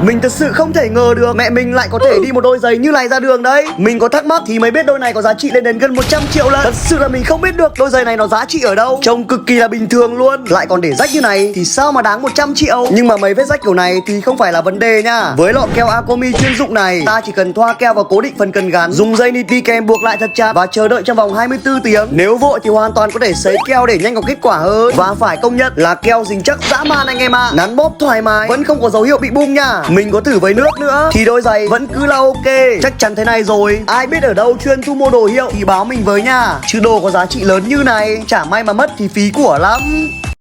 Mình thật sự không thể ngờ được mẹ mình lại có thể đi một đôi giày như này ra đường đấy. Mình có thắc mắc thì mới biết đôi này có giá trị lên đến gần 100 triệu lần. Thật sự là mình không biết được đôi giày này nó giá trị ở đâu. Trông cực kỳ là bình thường luôn, lại còn để rách như này thì sao mà đáng 100 triệu. Nhưng mà mấy vết rách kiểu này thì không phải là vấn đề nha. Với lọ keo Akomi chuyên dụng này, ta chỉ cần thoa keo vào cố định phần cần gắn, dùng dây nịt đi kèm buộc lại thật chặt và chờ đợi trong vòng 24 tiếng. Nếu vội thì hoàn toàn có thể sấy keo để nhanh có kết quả hơn. Và phải công nhận là keo dính chắc dã man anh em ạ. Nắn bóp thoải mái, vẫn không có dấu hiệu bị bung nha. Mình có thử với nước nữa thì đôi giày vẫn cứ là ok. Chắc chắn thế này rồi, ai biết ở đâu chuyên thu mua đồ hiệu thì báo mình với nha. Chứ đồ có giá trị lớn như này chả may mà mất thì phí của lắm.